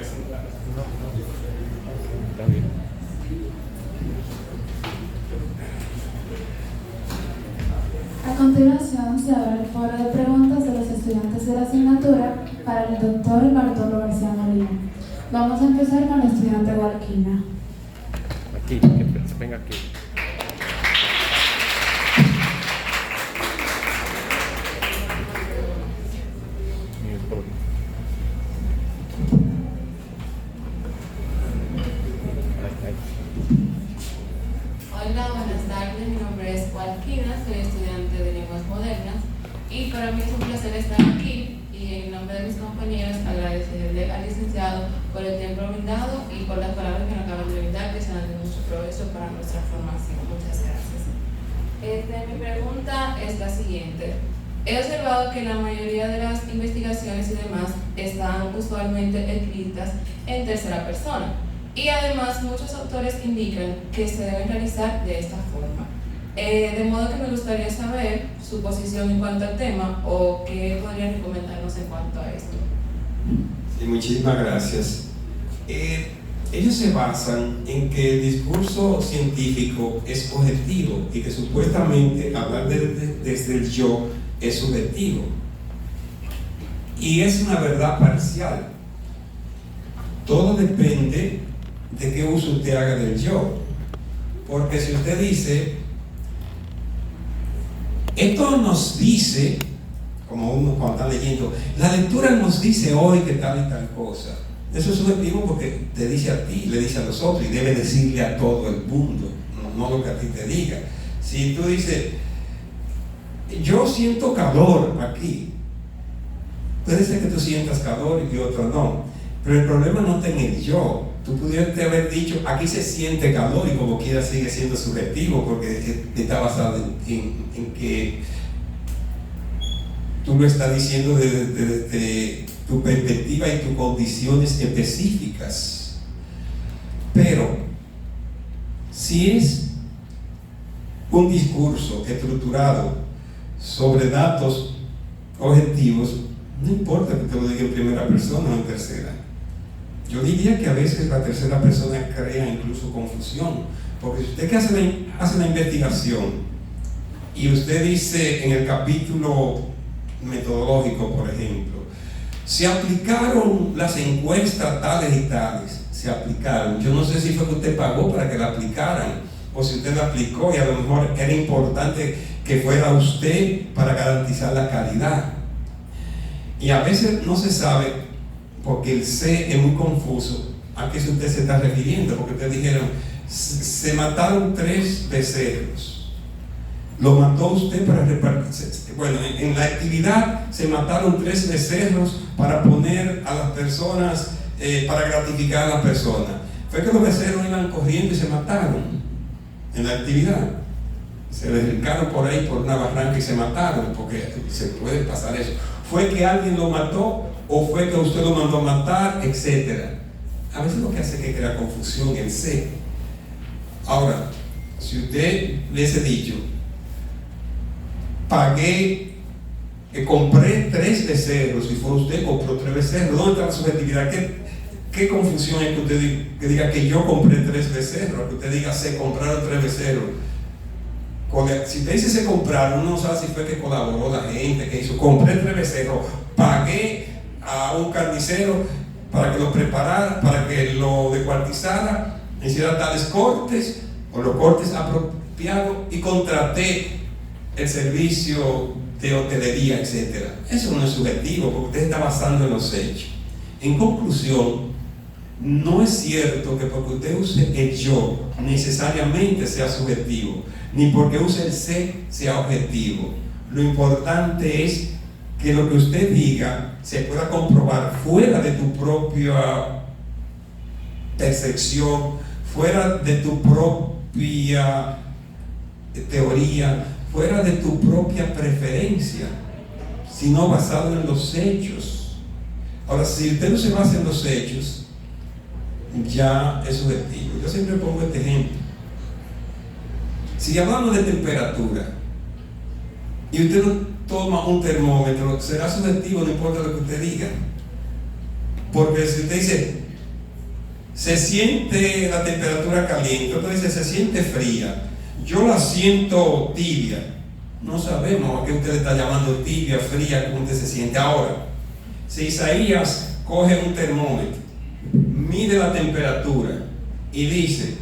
Está bien. A continuación se abre el foro de preguntas de los estudiantes de la asignatura para el doctor Bartolo García Molina. Vamos a empezar con el estudiante Guarquina. Aquí, que se venga aquí. Hola, buenas tardes. Mi nombre es Guarquina, soy estudiante de lenguas modernas y para mí es un placer estar aquí y en nombre de mis compañeros agradecerle al licenciado por el tiempo brindado y por las palabras que nos acaban de brindar, que serán de mucho provecho para nuestra formación. Muchas gracias. Mi pregunta es la siguiente. He observado que la mayoría de las investigaciones y demás están usualmente escritas en tercera persona. Y además muchos autores indican que se deben realizar de esta forma. De modo que me gustaría saber su posición en cuanto al tema o qué podría recomendarnos en cuanto a esto. Sí, muchísimas gracias. Ellos se basan en que el discurso científico es objetivo y que supuestamente hablar desde el yo es subjetivo. Y es una verdad parcial. Todo depende de qué uso usted haga del yo. Porque si usted dice, esto nos dice, como uno cuando está leyendo, la lectura nos dice hoy que tal y tal cosa. Eso es subjetivo porque te dice a ti, le dice a los otros y debe decirle a todo el mundo, no lo que a ti te diga. Si tú dices, yo siento calor aquí, puede ser que tú sientas calor y otro no, pero el problema no está en el yo. Tú pudieras haber dicho, aquí se siente calor y como quiera sigue siendo subjetivo porque está basado en que tú lo estás diciendo desde tu perspectiva y tus condiciones específicas. Pero si es un discurso estructurado sobre datos objetivos, no importa que te lo diga en primera persona o en tercera. Yo diría que a veces la tercera persona crea incluso confusión, porque si usted que hace la investigación y usted dice en el capítulo metodológico, por ejemplo, se aplicaron las encuestas tales y tales, se aplicaron. Yo no sé si fue que usted pagó para que la aplicaran o si usted la aplicó y a lo mejor era importante que fuera usted para garantizar la calidad. Y a veces no se sabe, porque el C es muy confuso, a qué usted se está refiriendo, porque ustedes dijeron, se mataron 3 becerros. Lo mató usted para repartir. Bueno, en la actividad se mataron 3 becerros para poner a las personas, para gratificar a las personas. Fue que los becerros iban corriendo y se mataron en la actividad. Se desricaron por ahí por una barranca y se mataron, porque se puede pasar eso. Fue que alguien lo mató o fue que usted lo mandó a matar, etcétera. A veces lo que hace es que crea confusión en C. Ahora, si usted le hubiese dicho, pagué, compré 3 becerros, y fue usted compró 3 becerros, ¿dónde está la subjetividad? ¿Qué confusión es que usted diga que yo compré 3 becerros? Que usted diga se compraron 3 becerros. Si usted dice se compraron, uno no sabe si fue que colaboró la gente, que hizo, compré 3 becerros, pagué a un carnicero para que lo preparara, para que lo descuartizara, hiciera tales cortes o los cortes apropiados y contraté el servicio de hotelería, etc. Eso no es subjetivo porque usted está basando en los hechos. En conclusión, no es cierto que porque usted use el yo necesariamente sea subjetivo, ni porque use el C sea objetivo. Lo importante es que lo que usted diga se pueda comprobar fuera de tu propia percepción, fuera de tu propia teoría, fuera de tu propia preferencia, sino basado en los hechos. Ahora, si usted no se basa en los hechos, ya es subjetivo. Yo siempre pongo este ejemplo. Si hablamos de temperatura y usted no toma un termómetro, será subjetivo, no importa lo que usted diga. Porque si usted dice se siente la temperatura caliente, otro dice se siente fría, yo la siento tibia. No sabemos a qué usted le está llamando tibia, fría, cómo usted se siente. Ahora, si Isaías coge un termómetro, mide la temperatura y dice,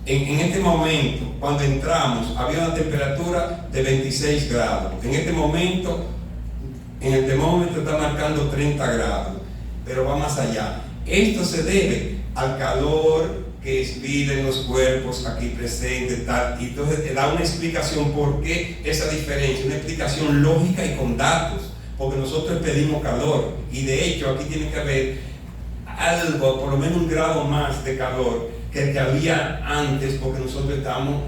en este momento, cuando entramos, había una temperatura de 26 grados. En este momento, en el termómetro está marcando 30 grados, pero va más allá. Esto se debe al calor que viven los cuerpos aquí presentes, tal, y entonces te da una explicación por qué esa diferencia, una explicación lógica y con datos, porque nosotros pedimos calor, y de hecho aquí tiene que haber algo, por lo menos un grado más de calor que el que había antes, porque nosotros estamos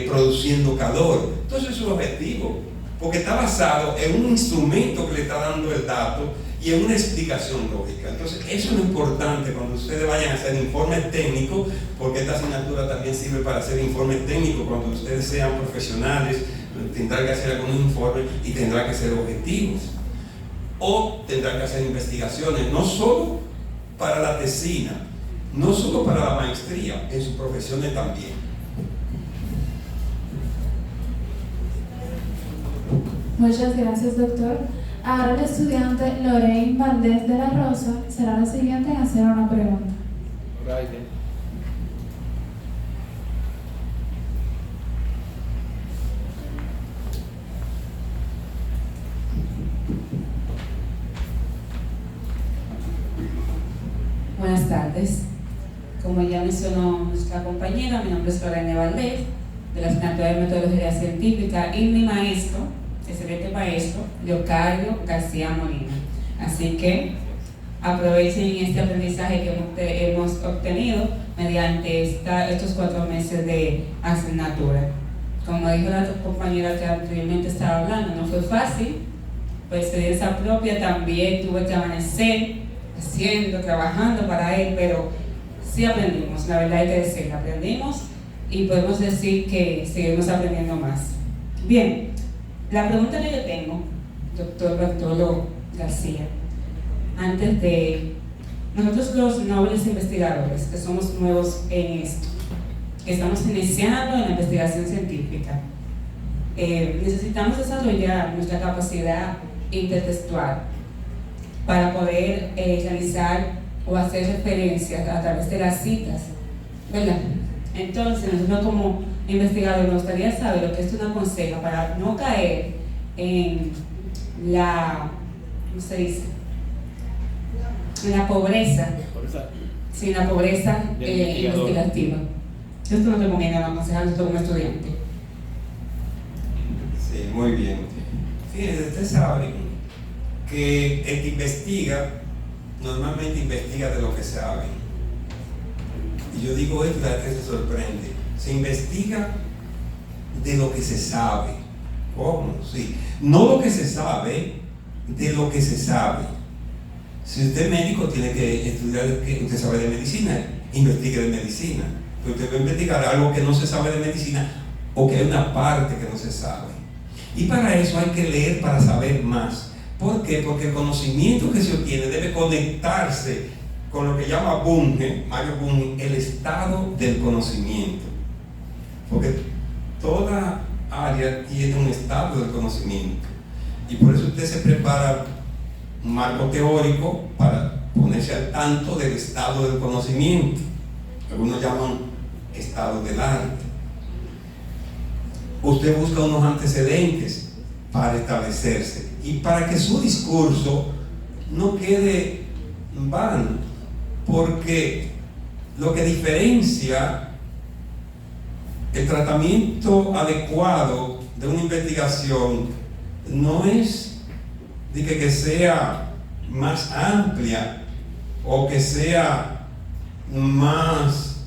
produciendo calor. Entonces es un objetivo, porque está basado en un instrumento que le está dando el dato y en una explicación lógica. Entonces eso es lo importante cuando ustedes vayan a hacer informes técnicos, porque esta asignatura también sirve para hacer informes técnicos. Cuando ustedes sean profesionales tendrán que hacer algunos informes y tendrán que ser objetivos, o tendrán que hacer investigaciones, no solo para la tesina, no solo para la maestría, en sus profesiones también. Muchas gracias, doctor. Ahora el estudiante Lorraine Valdés de la Rosa será la siguiente en hacer una pregunta. Buenas tardes. Como ya mencionó nuestra compañera, mi nombre es Lorraine Valdés, de la asignatura de Metodología Científica, y mi maestro, excelente maestro, Leocadio García Molina. Así que aprovechen este aprendizaje que hemos obtenido mediante estos 4 meses de asignatura. Como dijo la compañera que anteriormente estaba hablando, no fue fácil, por experiencia propia también tuve que amanecer haciendo, trabajando para él, pero sí aprendimos, la verdad hay que decir, aprendimos y podemos decir que seguimos aprendiendo más. Bien, la pregunta que yo tengo, doctor Bartolo García, antes de nosotros los nobles investigadores que somos nuevos en esto, que estamos iniciando en la investigación científica, necesitamos desarrollar nuestra capacidad intertextual para poder realizar o hacer referencias a través de las citas, ¿verdad? Entonces, nosotros como investigadores nos gustaría saber lo que esto nos aconseja para no caer en la, ¿cómo se dice? En la pobreza, sí, la pobreza investigativa. Esto nos recomienda aconsejar nosotros como estudiantes. Sí, muy bien. Fíjense, ustedes saben que el que investiga normalmente investiga de lo que sabe. Y yo digo esto, la gente se sorprende. Se investiga de lo que se sabe. ¿Cómo? Sí. No lo que se sabe, de lo que se sabe. Si usted es médico, tiene que estudiar que usted sabe de medicina, investigue de medicina. Pero usted va a investigar algo que no se sabe de medicina o que hay una parte que no se sabe. Y para eso hay que leer para saber más. ¿Por qué? Porque el conocimiento que se obtiene debe conectarse con lo que llama Bunge, Mario Bunge, el estado del conocimiento. Porque toda área tiene un estado del conocimiento. Y por eso usted se prepara un marco teórico para ponerse al tanto del estado del conocimiento. Algunos llaman estado del arte. Usted busca unos antecedentes para establecerse y para que su discurso no quede vano, porque lo que diferencia el tratamiento adecuado de una investigación no es de que sea más amplia o que sea más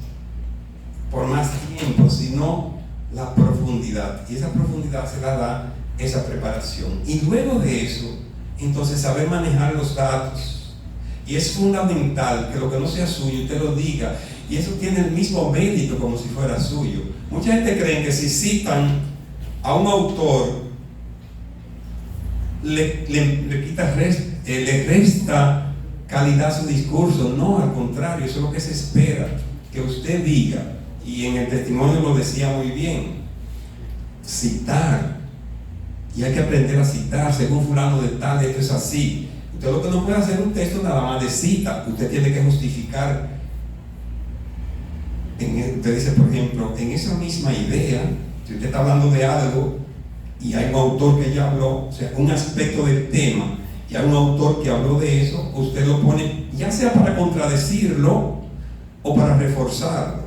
por más tiempo, sino la profundidad, y esa profundidad se la da esa preparación. Y luego de eso, entonces saber manejar los datos, y es fundamental que lo que no sea suyo usted lo diga, y eso tiene el mismo mérito como si fuera suyo. Mucha gente cree que si citan a un autor le resta calidad su discurso. No, al contrario, eso es lo que se espera, que usted diga, y en el testimonio lo decía muy bien, citar, y hay que aprender a citar, según fulano de tal, esto es así. Usted lo que no puede hacer un texto nada más de cita, usted tiene que justificar. Usted dice, por ejemplo, en esa misma idea, si usted está hablando de algo y hay un autor que ya habló, o sea, un aspecto del tema, y hay un autor que habló de eso, usted lo pone, ya sea para contradecirlo o para reforzarlo,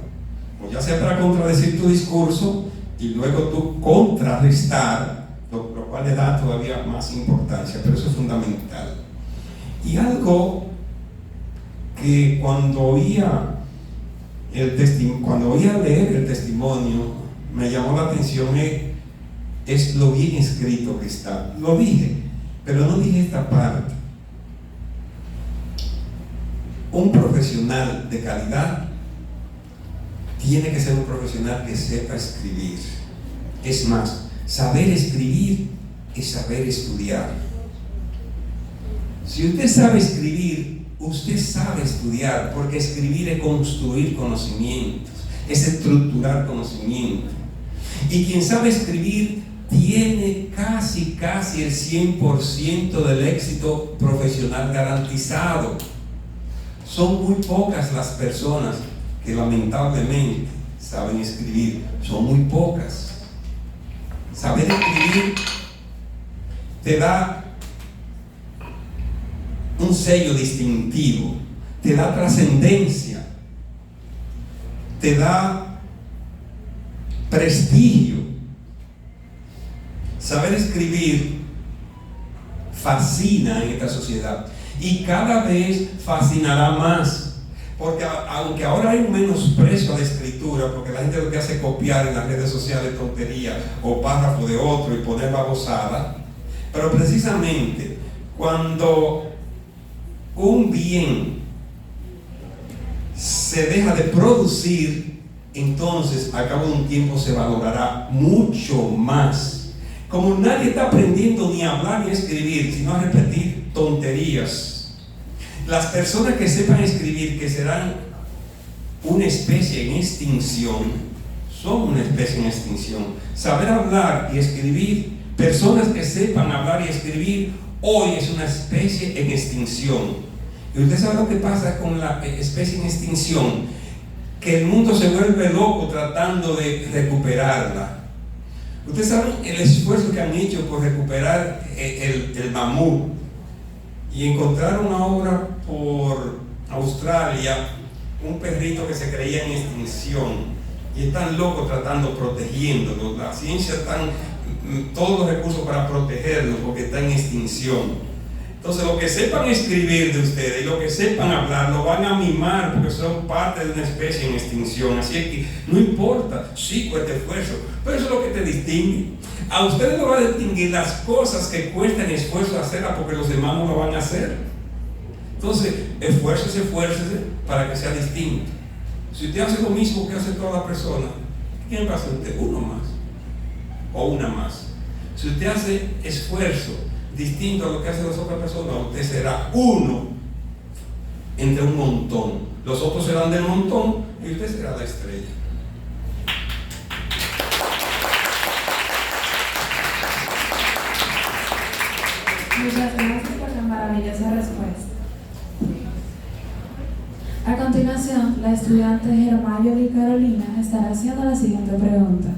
o ya sea para contradecir tu discurso y luego tú contrarrestar, lo cual le da todavía más importancia, pero eso es fundamental. Y algo que cuando oía leer el testimonio me llamó la atención es lo bien escrito que está. Lo dije, pero no dije esta parte. Un profesional de calidad tiene que ser un profesional que sepa escribir. Es más, saber escribir es saber estudiar. Si usted sabe escribir, usted sabe estudiar, porque escribir es construir conocimientos, es estructurar conocimiento. Y quien sabe escribir tiene casi el 100% del éxito profesional garantizado. Son muy pocas las personas que lamentablemente saben escribir, son muy pocas. Saber escribir te da un sello distintivo, te da trascendencia, te da prestigio. Saber escribir fascina en esta sociedad y cada vez fascinará más, porque aunque ahora hay un menosprecio a la escritura, porque la gente lo que hace es copiar en las redes sociales tonterías o párrafo de otro y poner babosada, pero precisamente cuando un bien se deja de producir, entonces a cabo de un tiempo se valorará mucho más. Como nadie está aprendiendo ni a hablar ni a escribir, sino a repetir tonterías, las personas que sepan escribir, que serán una especie en extinción, son una especie en extinción. Saber hablar y escribir, personas que sepan hablar y escribir, hoy es una especie en extinción. Y usted sabe lo que pasa con la especie en extinción, que el mundo se vuelve loco tratando de recuperarla. Ustedes saben el esfuerzo que han hecho por recuperar el mamut, y encontraron ahora por Australia un perrito que se creía en extinción y están locos tratando, protegiéndolo. La ciencia está todos los recursos para protegerlo porque está en extinción. Entonces, lo que sepan escribir de ustedes y lo que sepan hablar lo van a mimar porque son parte de una especie en extinción. Así es que no importa, sí, cuesta esfuerzo, pero eso es lo que te distingue. A ustedes no va a distinguir las cosas que cuestan esfuerzo hacerlas porque los demás no lo van a hacer. Entonces, esfuércese para que sea distinto. Si usted hace lo mismo que hace toda la persona, ¿quién va a ser usted? Uno más o una más. Si usted hace esfuerzo distinto a lo que hacen las otras personas, usted será uno entre un montón. Los otros serán del montón y usted será la estrella. Muchas gracias por la maravillosa respuesta. A continuación, la estudiante Germayoli Carolina estará haciendo la siguiente pregunta.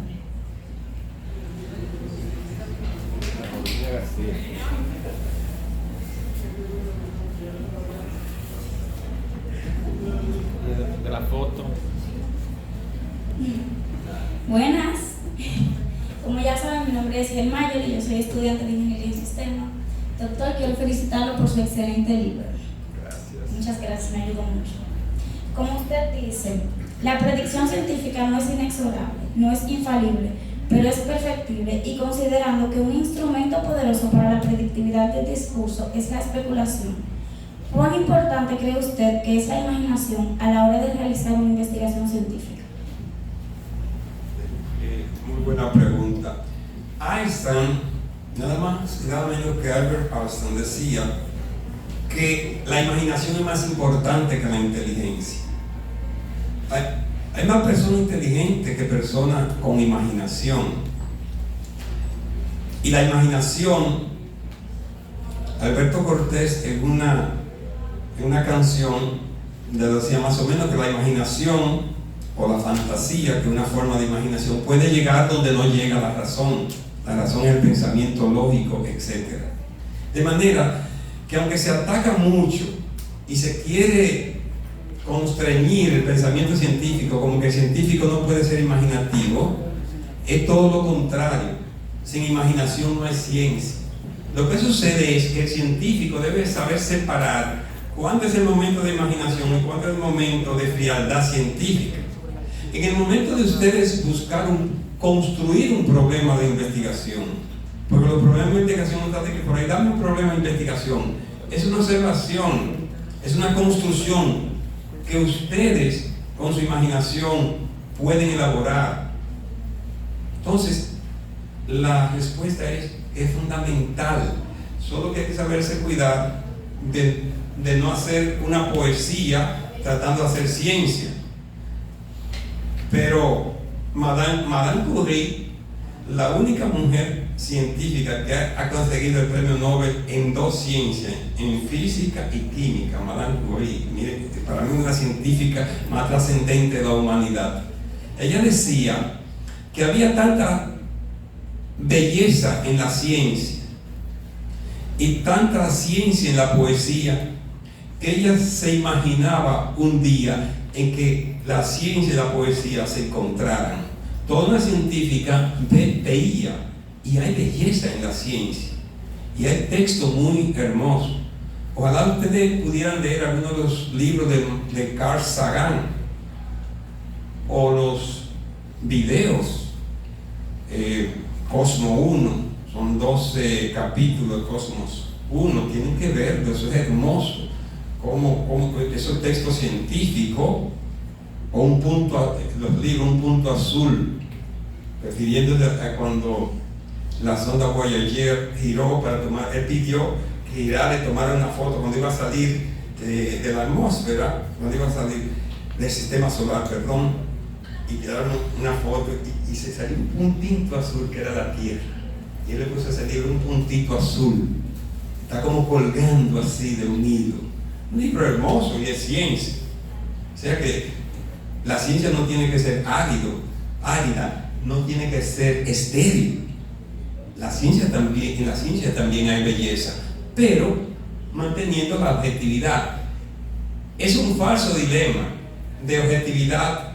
De la foto. Buenas, como ya saben, mi nombre es Germayoli y yo soy estudiante de Ingeniería en Sistemas. Doctor, quiero felicitarlo por su excelente libro. Gracias. Muchas gracias, me ayudó mucho. Como usted dice, la predicción científica no es inexorable, no es infalible, pero es perfectible, y considerando que un instrumento poderoso para la predictividad del discurso es la especulación, ¿cuán importante cree usted que es la imaginación a la hora de realizar una investigación científica? Muy buena pregunta. Einstein, nada más y nada menos que Albert Einstein, decía que la imaginación es más importante que la inteligencia. Hay más personas inteligentes que personas con imaginación. Y la imaginación, Alberto Cortés en una canción decía más o menos que la imaginación o la fantasía, que es una forma de imaginación, puede llegar donde no llega la razón. La razón es el pensamiento lógico, etc. De manera que aunque se ataca mucho y se quiere constreñir el pensamiento científico como que el científico no puede ser imaginativo, es todo lo contrario. Sin imaginación no hay ciencia. Lo que sucede es que el científico debe saber separar cuándo es el momento de imaginación y cuándo es el momento de frialdad científica. En el momento de ustedes buscar construir un problema de investigación, porque los problemas de investigación no están de que por ahí dame un problema de investigación, es una observación, es una construcción que ustedes con su imaginación pueden elaborar. Entonces, la respuesta es fundamental, solo que hay que saberse cuidar de no hacer una poesía tratando de hacer ciencia. Pero Madame Curie, la única mujer científica que ha conseguido el premio Nobel en dos ciencias, en física y química, Madame Curie, mire, para mí es la científica más trascendente de la humanidad. Ella decía que había tanta belleza en la ciencia y tanta ciencia en la poesía que ella se imaginaba un día en que la ciencia y la poesía se encontraran. Toda una científica veía, y hay belleza en la ciencia y hay textos muy hermosos. Ojalá ustedes pudieran leer algunos de los libros de Carl Sagan o los videos Cosmo 1, son 12 capítulos de Cosmos 1, tienen que verlo, eso es hermoso, como esos textos científicos, o un punto, los libros Un punto azul, refiriéndose a cuando la sonda Voyager giró para tomar, él pidió que girara y tomara una foto cuando iba a salir de la atmósfera, cuando iba a salir del sistema solar, perdón, y tiraron una foto y se salió un puntito azul que era la Tierra, y él le puso a ese libro Un puntito azul, está como colgando así de un hilo, un libro hermoso y es ciencia. O sea que la ciencia no tiene que ser árida, no tiene que ser estéril. En la ciencia también hay belleza, pero manteniendo la objetividad. Es un falso dilema de objetividad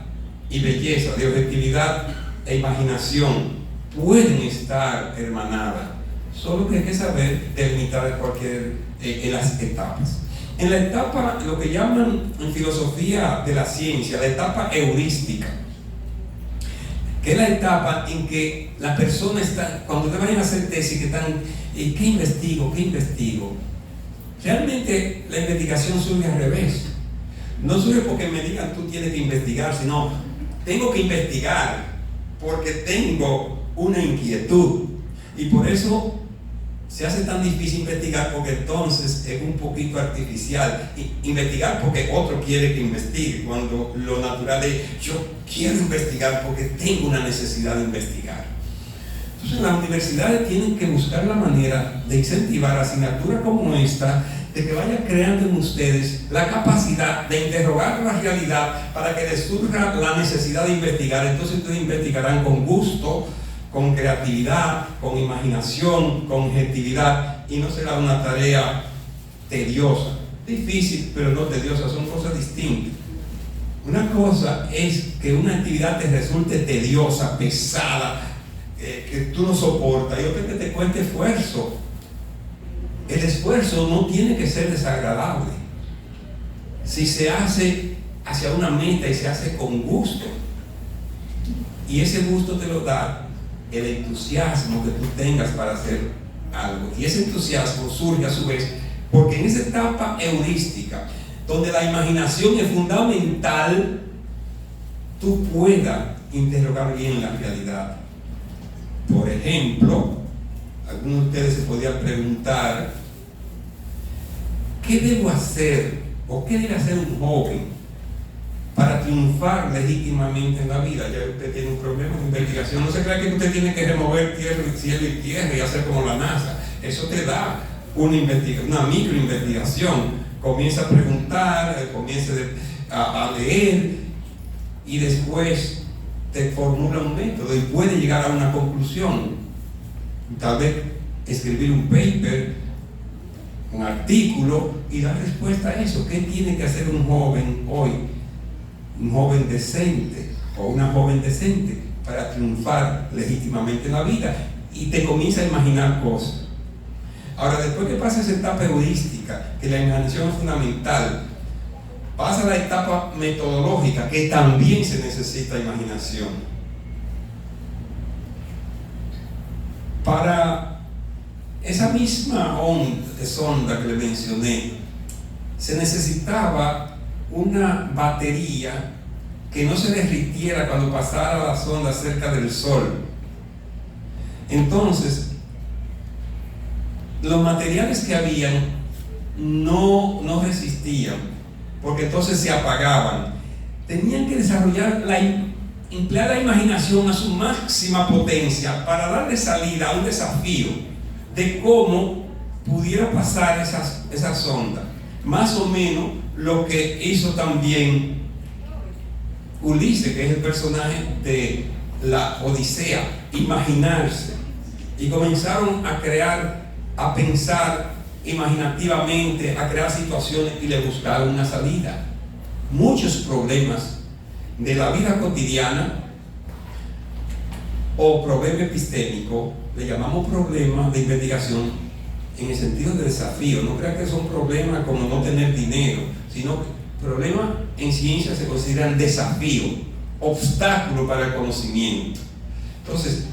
y belleza, de objetividad e imaginación. Pueden estar hermanadas, solo que hay que saber delimitar en las etapas. En la etapa, lo que llaman en filosofía de la ciencia, la etapa heurística, que es la etapa en que la persona está, cuando te vayan a hacer tesis, que están, ¿qué investigo? Realmente la investigación surge al revés. No surge porque me digan tú tienes que investigar, sino tengo que investigar porque tengo una inquietud. Y por eso se hace tan difícil investigar, porque entonces es un poquito artificial investigar porque otro quiere que investigue, cuando lo natural es yo quiero investigar porque tengo una necesidad de investigar. Entonces las universidades tienen que buscar la manera de incentivar asignaturas como esta, de que vaya creando en ustedes la capacidad de interrogar la realidad para que les surja la necesidad de investigar. Entonces ustedes investigarán con gusto, con creatividad, con imaginación, con objetividad, y no será una tarea tediosa, difícil, pero no tediosa, son cosas distintas. Una cosa es que una actividad te resulte tediosa, pesada, que tú no soportas, y otra que te cueste esfuerzo. El esfuerzo no tiene que ser desagradable si se hace hacia una meta y se hace con gusto, y ese gusto te lo da el entusiasmo que tú tengas para hacer algo. Y ese entusiasmo surge a su vez porque en esa etapa heurística, donde la imaginación es fundamental, tú puedas interrogar bien la realidad. Por ejemplo, algunos de ustedes se podían preguntar ¿qué debo hacer o qué debe hacer un joven para triunfar legítimamente en la vida? Ya usted tiene un problema de investigación. No se crea que usted tiene que remover cielo y tierra y hacer como la NASA. Eso te da una microinvestigación. Comienza a preguntar, comienza a leer y después te formula un método y puede llegar a una conclusión. Tal vez escribir un paper, un artículo y dar respuesta a eso. ¿Qué tiene que hacer un joven hoy? Un joven decente o una joven decente para triunfar legítimamente en la vida, y te comienza a imaginar cosas. Ahora, después que pasa esa etapa heurística, que la imaginación es fundamental, pasa la etapa metodológica, que también se necesita imaginación. Para esa misma sonda que le mencioné, se necesitaba una batería que no se derritiera cuando pasara la sonda cerca del Sol. Entonces, los materiales que habían no resistían, porque entonces se apagaban. Tenían que emplear la imaginación a su máxima potencia para darle salida a un desafío de cómo pudiera pasar esa sonda. Más o menos lo que hizo también Ulises, que es el personaje de la Odisea, imaginarse. Y comenzaron a pensar imaginativamente, a crear situaciones y le buscaron una salida. Muchos problemas de la vida cotidiana o problema epistémico le llamamos problemas de investigación en el sentido de desafío. No crean que son problemas como no tener dinero, sino que problemas en ciencia se consideran desafío, obstáculo para el conocimiento. Entonces,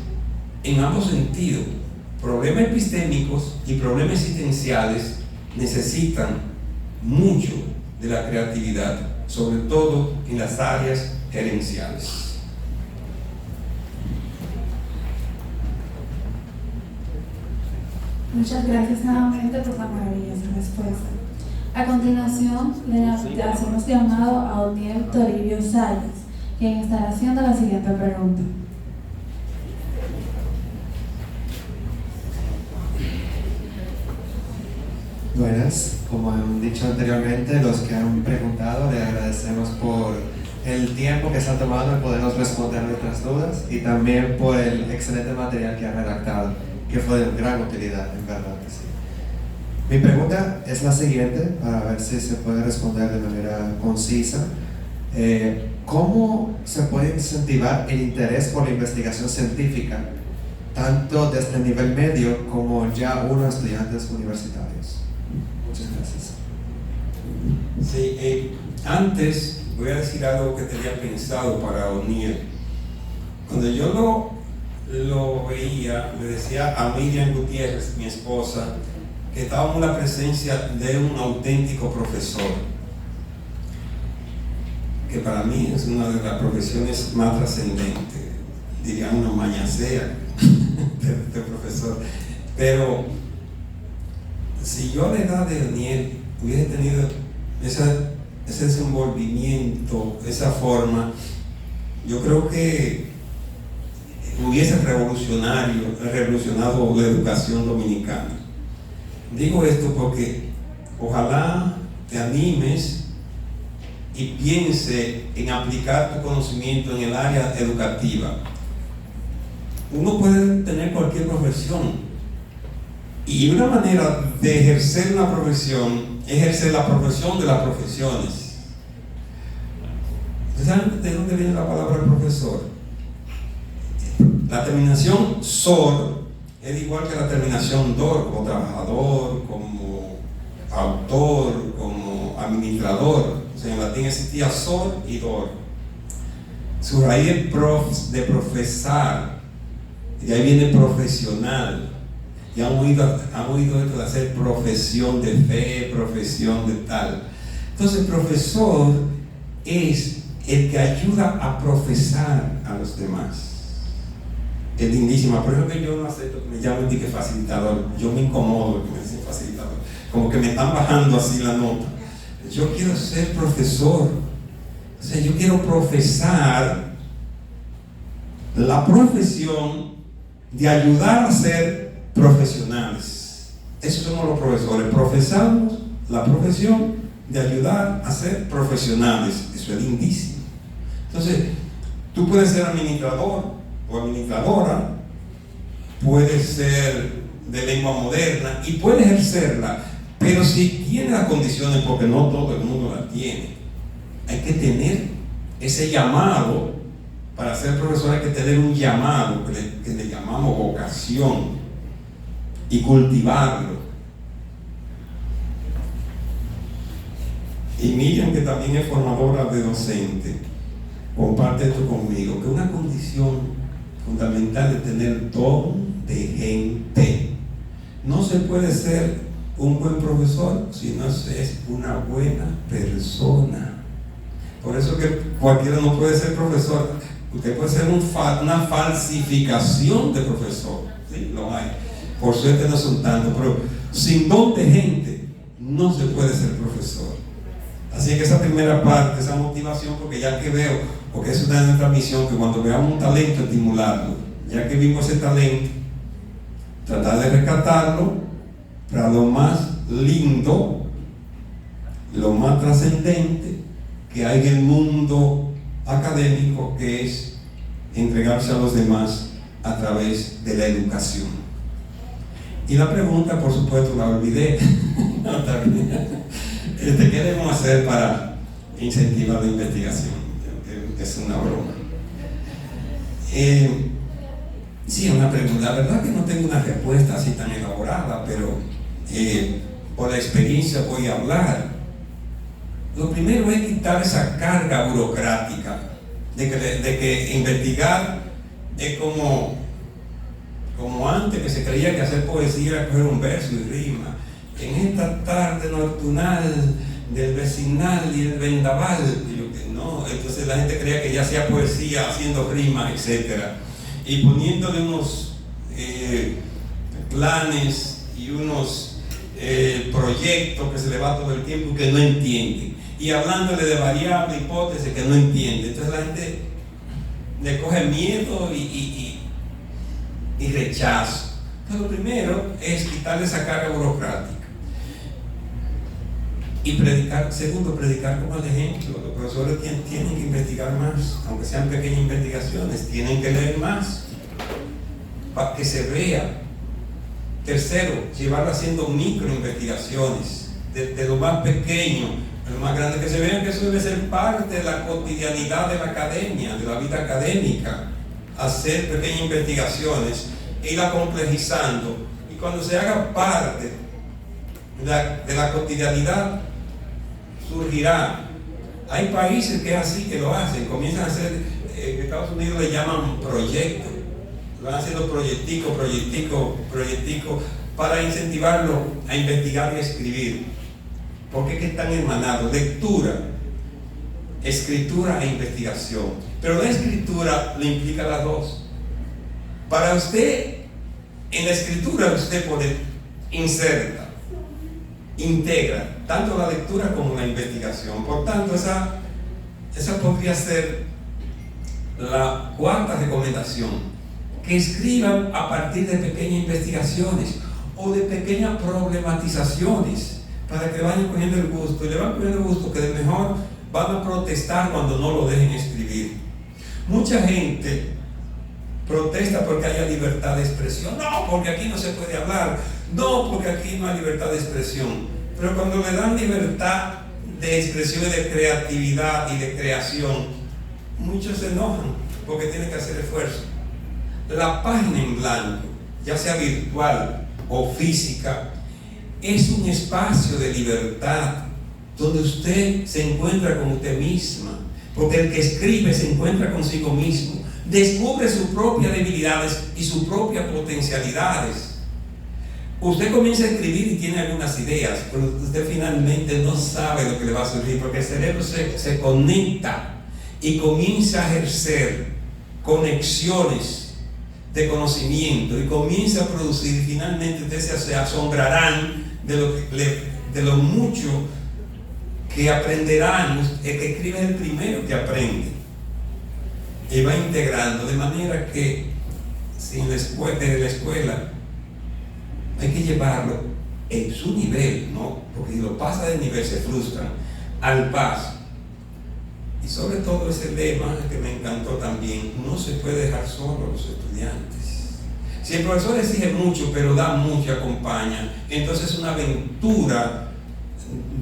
en ambos sentidos, problemas epistémicos y problemas existenciales necesitan mucho de la creatividad, sobre todo en las áreas gerenciales. Muchas gracias nuevamente por la maravillosa respuesta. A continuación, le hacemos llamado a Oniel Toribio Salles, quien estará haciendo la siguiente pregunta. Buenas, como han dicho anteriormente, los que han preguntado, le agradecemos por el tiempo que se ha tomado en podernos responder nuestras dudas y también por el excelente material que ha redactado, que fue de gran utilidad, en verdad que sí. Mi pregunta es la siguiente, para ver si se puede responder de manera concisa. ¿Cómo se puede incentivar el interés por la investigación científica, tanto desde el nivel medio como ya unos estudiantes universitarios? Muchas gracias. Sí, antes voy a decir algo que tenía pensado para Oniel. Cuando yo lo veía, me decía a Miriam Gutiérrez, mi esposa, que estábamos en la presencia de un auténtico profesor, que para mí es una de las profesiones más trascendentes, diría una mañacea de profesor. Pero si yo a la edad de Oniel hubiese tenido ese desenvolvimiento, esa forma, yo creo que hubiese revolucionado la educación dominicana. Digo esto porque ojalá te animes y piense en aplicar tu conocimiento en el área educativa. Uno puede tener cualquier profesión, y una manera de ejercer una profesión es ejercer la profesión de las profesiones. ¿Ustedes saben de dónde viene la palabra profesor? La terminación sor es igual que la terminación dor, como trabajador, como autor, como administrador. O sea, en latín existía sor y dor. Su raíz es de profesar, y de ahí viene profesional. Y han oído esto de hacer profesión de fe, profesión de tal. Entonces, profesor es el que ayuda a profesar a los demás. Es lindísima. Por eso que yo no acepto que me llamen de que facilitador. Yo me incomodo que me dicen facilitador. como que me están bajando así la nota. Yo quiero ser profesor. O sea, yo quiero profesar la profesión de ayudar a ser profesionales. Eso somos los profesores. Profesamos la profesión de ayudar a ser profesionales. Eso es lindísimo. Entonces, tú puedes ser administrador o administradora, puedes ser de lengua moderna y puedes ejercerla, pero si tiene las condiciones, porque no todo el mundo la tiene, hay que tener ese llamado. Para ser profesor hay que tener un llamado que le llamamos vocación y cultivarlo. Y Miriam, que también es formadora de docente, comparte esto conmigo, que una condición fundamental es tener don de gente. No se puede ser un buen profesor si no es una buena persona. Por eso que cualquiera no puede ser profesor. Usted puede ser una falsificación de profesor. Sí, lo hay. Por suerte no son tantos, pero sin don de gente no se puede ser profesor. Así que esa primera parte, esa motivación, porque ya que veo, porque es una de nuestras misiones, que cuando veamos un talento, estimularlo. Ya que vimos ese talento, tratar de rescatarlo para lo más lindo, lo más trascendente que hay en el mundo académico, que es entregarse a los demás a través de la educación. Y la pregunta, por supuesto, la olvidé. No, está bien. ¿Qué debemos hacer para incentivar la investigación? Es una broma. Sí, una pregunta. La verdad que no tengo una respuesta así tan elaborada, pero por la experiencia voy a hablar. Lo primero es quitar esa carga burocrática de que investigar es como antes, que se creía que hacer poesía era coger un verso y rima. En esta tarde nocturnal del vecinal y el vendaval, no, entonces la gente creía que ya hacía poesía haciendo rimas, etc. Y poniéndole unos planes y unos proyectos que se le va todo el tiempo y que no entienden. Y hablándole de variable, hipótesis que no entiende. Entonces la gente le coge miedo y rechazo. Entonces lo primero es quitarle esa carga burocrática. Y predicar, segundo, predicar como el ejemplo. Los profesores tienen que investigar más, aunque sean pequeñas investigaciones, tienen que leer más para que se vea. Tercero, llevarlo haciendo micro investigaciones, de lo más pequeño lo más grande, que se vean que eso debe ser parte de la cotidianidad de la academia, de la vida académica, hacer pequeñas investigaciones, irla complejizando, y cuando se haga parte de la cotidianidad, surgirá. Hay países que es así, que lo hacen, comienzan a hacer, en Estados Unidos le llaman proyectos, van haciendo proyectico, para incentivarlo a investigar y escribir. Porque es que están hermanados, lectura, escritura e investigación. Pero la escritura le implica las dos. Para usted, en la escritura usted pone, inserta, integra, tanto la lectura como la investigación. Por tanto, esa podría ser la cuarta recomendación, que escriban a partir de pequeñas investigaciones o de pequeñas problematizaciones, para que vayan cogiendo el gusto, y le van cogiendo el gusto, que de mejor van a protestar cuando no lo dejen escribir. Mucha gente protesta porque haya libertad de expresión. No, porque aquí no se puede hablar. No, porque aquí no hay libertad de expresión. Pero cuando le dan libertad de expresión y de creatividad y de creación, muchos se enojan porque tienen que hacer esfuerzo. La página en blanco, ya sea virtual o física, es un espacio de libertad donde usted se encuentra con usted misma, porque el que escribe se encuentra consigo mismo, descubre sus propias debilidades y sus propias potencialidades. Usted comienza a escribir y tiene algunas ideas, pero usted finalmente no sabe lo que le va a surgir, porque el cerebro se conecta y comienza a ejercer conexiones de conocimiento y comienza a producir, y finalmente ustedes se asombrarán de lo mucho que aprenderán. El que escribe es el primero que aprende y va integrando, de manera que desde la escuela hay que llevarlo en su nivel, ¿no? Porque si lo pasa de nivel se frustran, al paso. Y sobre todo ese lema que me encantó también: no se puede dejar solo a los estudiantes. Si el profesor exige mucho, pero da mucho y acompaña, entonces es una aventura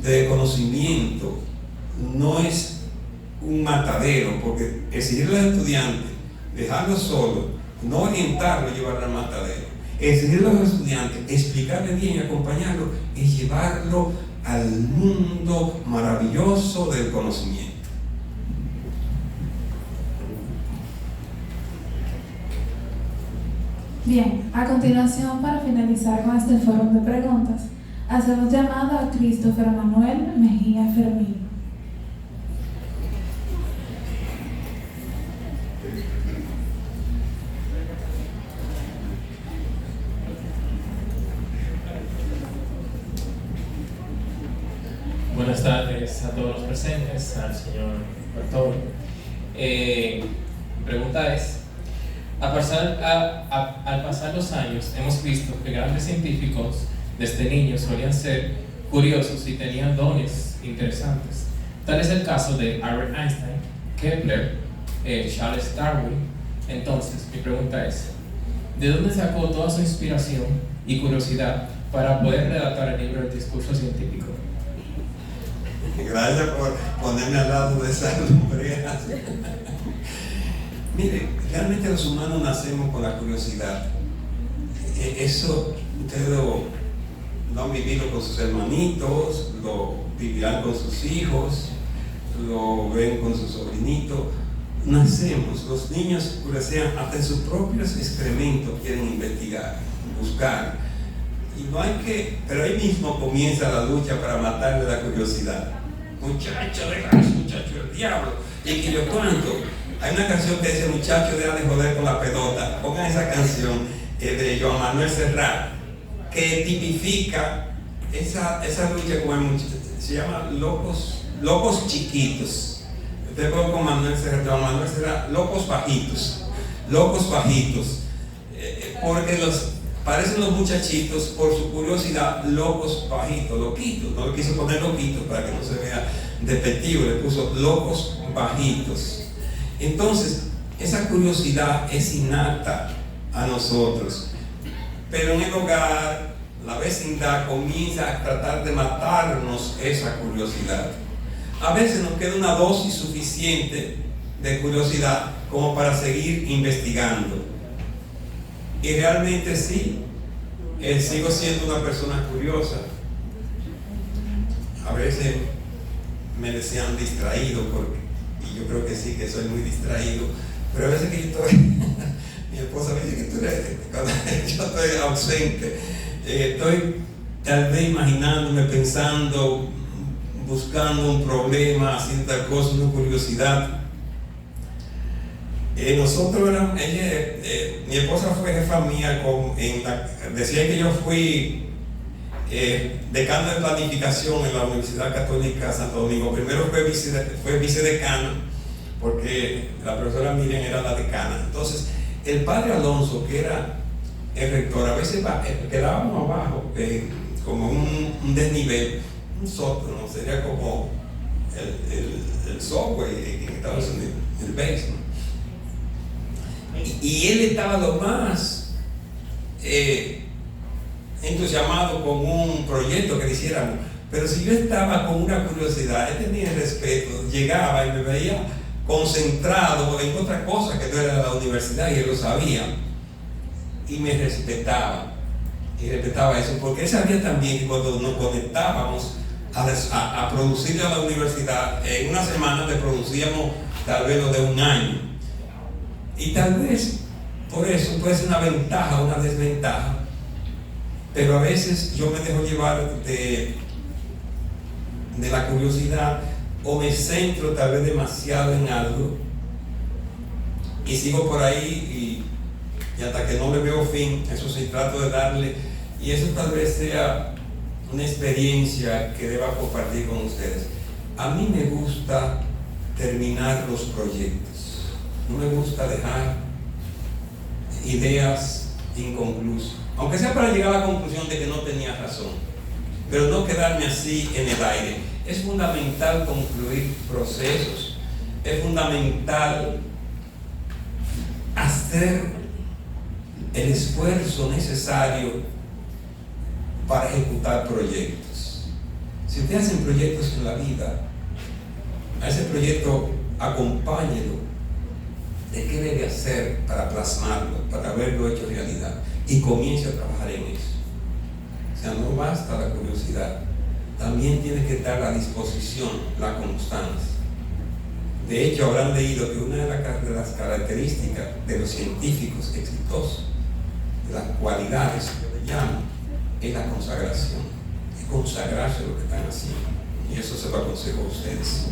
de conocimiento, no es un matadero, porque exigirle al estudiante, dejarlo solo, no orientarlo y llevarlo al matadero. Exigirle a los estudiantes, explicarle bien y acompañarlo, es llevarlo al mundo maravilloso del conocimiento. Bien, a continuación, para finalizar con este foro de preguntas, hacemos llamado a Christopher Manuel Mejía Fermín. Buenas tardes a todos los presentes, al señor Bartolo. Mi pregunta es: al pasar los años, hemos visto que grandes científicos desde niños solían ser curiosos y tenían dones interesantes. Tal es el caso de Albert Einstein, Kepler, Charles Darwin. Entonces, mi pregunta es: ¿de dónde sacó toda su inspiración y curiosidad para poder redactar el libro del discurso científico? Gracias por ponerme al lado de esas lumbreras. Mire, realmente los humanos nacemos con la curiosidad. Eso ustedes lo han vivido con sus hermanitos, lo vivirán con sus hijos, lo ven con sus sobrinitos. Nacemos, los niños curiosean, hasta en sus propios excrementos quieren investigar, buscar. Y no hay que, pero ahí mismo comienza la lucha para matarle la curiosidad. Muchacho, deja eso, muchacho, el diablo. Y que yo cuánto. Hay una canción que dice: muchacho, deja de joder con la pelota. Pongan esa canción de Joan Manuel Serrat, que tipifica esa lucha con el muchacho. Se llama Locos Chiquitos. Ustedes pongan con Manuel Serrat, Joan Manuel Serrat, Locos Bajitos. Porque parecen los muchachitos, por su curiosidad, locos bajitos, loquitos. No le quiso poner loquitos para que no se vea despectivo, le puso locos bajitos. Entonces, esa curiosidad es innata a nosotros. Pero en el hogar, la vecindad comienza a tratar de matarnos esa curiosidad. A veces nos queda una dosis suficiente de curiosidad como para seguir investigando. Y realmente sí, sigo siendo una persona curiosa. A veces me decían distraído, y yo creo que sí, que soy muy distraído, pero a veces que yo estoy, mi esposa me dice que cuando yo estoy ausente, estoy tal vez imaginándome, pensando, buscando un problema, haciendo tal cosa, una curiosidad. Nosotros éramos, mi esposa fue jefa mía, decía que yo fui decano de planificación en la Universidad Católica Santo Domingo. Primero fue vicedecano, porque la profesora Miriam era la decana. Entonces, el padre Alonso, que era el rector, a veces quedábamos abajo, como un desnivel, un sótano, sería como el subway en Estados Unidos, el basement. Y él estaba lo más entusiasmado con un proyecto que hiciéramos. Pero si yo estaba con una curiosidad, él tenía el respeto, llegaba y me veía concentrado en otra cosa que no era la universidad, y él lo sabía. Y me respetaba. Y respetaba eso, porque él sabía también que cuando nos conectábamos a producir a la universidad, en una semana le producíamos tal vez lo de un año. Y tal vez por eso puede ser una ventaja o una desventaja, pero a veces yo me dejo llevar de la curiosidad, o me centro tal vez demasiado en algo y sigo por ahí y hasta que no le veo fin. Eso sí, trato de darle, y eso tal vez sea una experiencia que deba compartir con ustedes. A mí me gusta terminar los proyectos. No me gusta dejar ideas inconclusas, aunque sea para llegar a la conclusión de que no tenía razón, pero no quedarme así en el aire. Es fundamental concluir procesos, es fundamental hacer el esfuerzo necesario para ejecutar proyectos. Si usted hace proyectos en la vida, a ese proyecto acompáñelo de qué debe hacer para plasmarlo, para haberlo hecho realidad, y comience a trabajar en eso. O sea, no basta la curiosidad, también tiene que estar la disposición, la constancia. De hecho, habrán leído que una de las características de los científicos exitosos, de las cualidades que le llamo, es la consagración, es consagrarse a lo que están haciendo, y eso se lo aconsejo a ustedes.